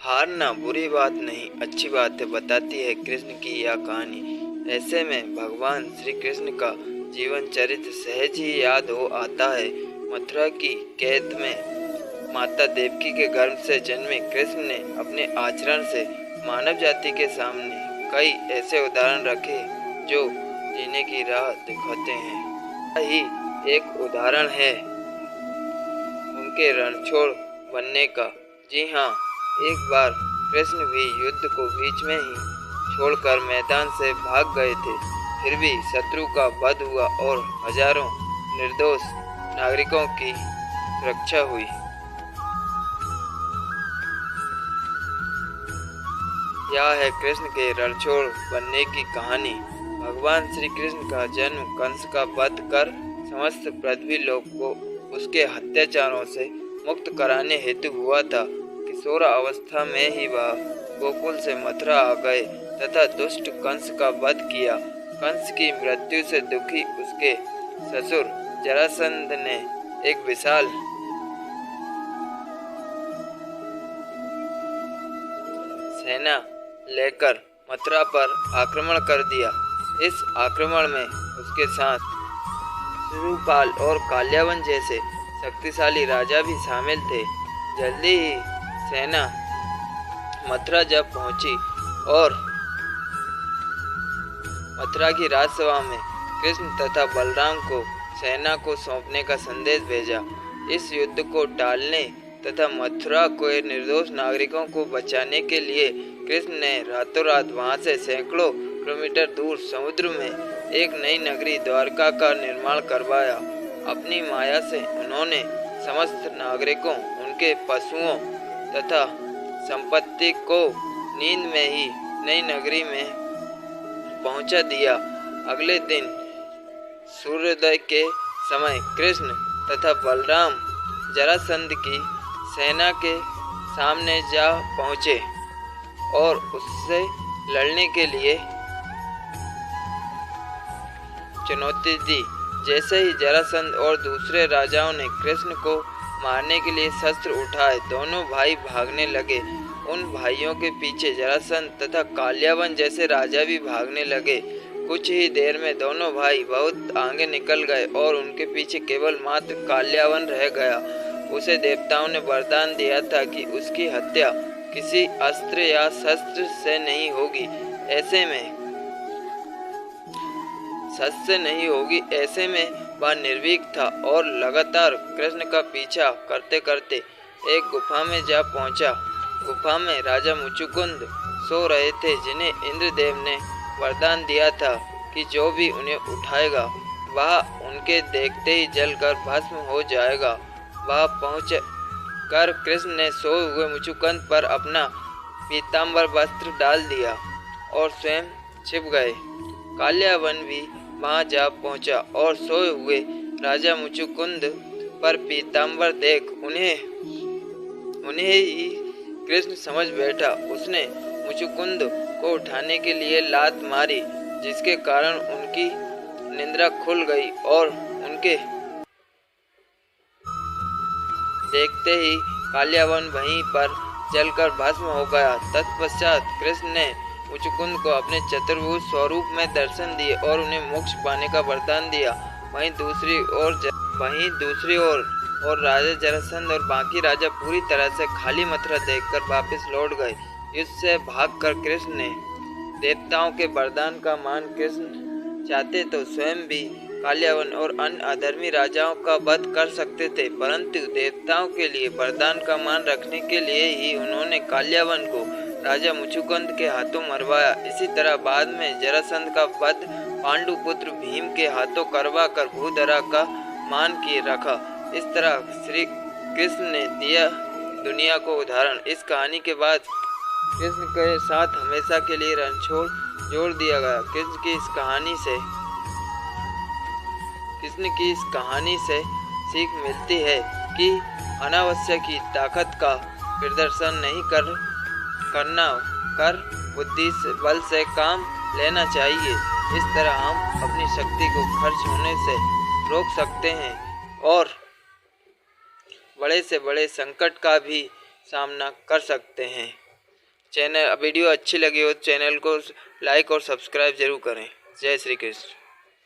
हारना बुरी बात नहीं, अच्छी बात है, बताती है कृष्ण की यह कहानी। ऐसे में भगवान श्री कृष्ण का जीवन चरित्र सहज ही याद हो आता है। मथुरा की कैद में माता देवकी के गर्भ से जन्मे कृष्ण ने अपने आचरण से मानव जाति के सामने कई ऐसे उदाहरण रखे जो जीने की राह दिखाते हैं। ही एक उदाहरण है उनके रणछोड़ बनने का। जी हाँ, एक बार कृष्ण भी युद्ध को बीच में ही छोड़कर मैदान से भाग गए थे। फिर भी शत्रु का वध हुआ और हजारों निर्दोष नागरिकों की सुरक्षा हुई। यह है कृष्ण के रणछोड़ बनने की कहानी। भगवान श्री कृष्ण का जन्म कंस का वध कर समस्त पृथ्वी लोक को उसके अत्याचारों से मुक्त कराने हेतु हुआ था। किशोर अवस्था में ही वह गोकुल से मथुरा आ गए तथा दुष्ट कंस का वध किया। कंस की मृत्यु से दुखी उसके ससुर जरासंध ने एक विशाल सेना लेकर मथुरा पर आक्रमण कर दिया। इस आक्रमण में उसके साथ शिशुपाल और काल्यावन जैसे शक्तिशाली राजा भी शामिल थे। जल्दी ही सेना मथुरा जब पहुंची और मथुरा की राजसभा में कृष्ण तथा बलराम को सेना को सौंपने का संदेश भेजा। इस युद्ध को टालने तथा मथुरा के निर्दोष नागरिकों को बचाने के लिए कृष्ण ने रातों रात वहां से सैकड़ों किलोमीटर दूर समुद्र में एक नई नगरी द्वारका का निर्माण करवाया। अपनी माया से उन्होंने समस्त नागरिकों, उनके पशुओं तथा संपत्ति को नींद में ही नई नगरी में पहुंचा दिया। अगले दिन सूर्योदय के समय कृष्ण तथा बलराम जरासंध की सेना के सामने जा पहुंचे और उससे लड़ने के लिए चुनौती दी। जैसे ही जरासंध और दूसरे राजाओं ने कृष्ण को मारने के लिए शस्त्र उठाए, दोनों भाई भागने लगे। उन भाइयों के पीछे जरासंध तथा काल्यावन जैसे राजा भी भागने लगे। कुछ ही देर में दोनों भाई बहुत आगे निकल गए और उनके पीछे केवल मात्र काल्यावन रह गया। उसे देवताओं ने वरदान दिया था कि उसकी हत्या किसी अस्त्र या शस्त्र से नहीं होगी। ऐसे में वह निर्भीक था और लगातार कृष्ण का पीछा करते करते एक गुफा में जा पहुंचा। गुफा में राजा मुचुकुंद सो रहे थे, जिन्हें इंद्रदेव ने वरदान दिया था कि जो भी उन्हें उठाएगा वह उनके देखते ही जलकर भस्म हो जाएगा। वह पहुंच कर कृष्ण ने सोए हुए मुचुकुंद पर अपना पीतांबर वस्त्र डाल दिया और स्वयं छिप गए। काल्यावन भी वहां जा पहुंचा और सोए हुए राजा मुचुकुंद पर पीतांबर देख उन्हें ही कृष्ण समझ बैठा। उसने मुचुकुंद को उठाने के लिए लात मारी, जिसके कारण उनकी निद्रा खुल गई और उनके देखते ही काल्यावन वहीं पर जलकर भस्म हो गया। तत्पश्चात कृष्ण ने मुचुकुंद को अपने चतुर्भुज स्वरूप में दर्शन दिए और उन्हें मोक्ष पाने का वरदान दिया। वहीं दूसरी ओर और राजा जरासंध और बाकी राजा पूरी तरह से खाली मथुरा देखकर वापस लौट गए। युद्ध से भागकर कृष्ण ने देवताओं के वरदान का मान कृष्ण चाहते तो स्वयं भी काल्यावन और अन्य अधर्मी राजाओं का वध कर सकते थे, परंतु देवताओं के लिए वरदान का मान रखने के लिए ही उन्होंने काल्यावन को राजा मुचुकुंद के हाथों मरवाया। इसी तरह बाद में जरासंध का वध पांडुपुत्र भीम के हाथों करवा कर भूधरा का मान किए रखा। इस तरह श्री कृष्ण ने दिया दुनिया को उदाहरण। इस कहानी के बाद कृष्ण के साथ हमेशा के लिए रणछोड़ जोड़ दिया गया। कृष्ण की इस कहानी से सीख मिलती है कि अनावश्यक की ताकत का प्रदर्शन नहीं करना कर बुद्धि से बल से काम लेना चाहिए। इस तरह हम अपनी शक्ति को खर्च होने से रोक सकते हैं और बड़े से बड़े संकट का भी सामना कर सकते हैं। वीडियो अच्छी लगी हो चैनल को लाइक और सब्सक्राइब जरूर करें। जय श्री कृष्ण।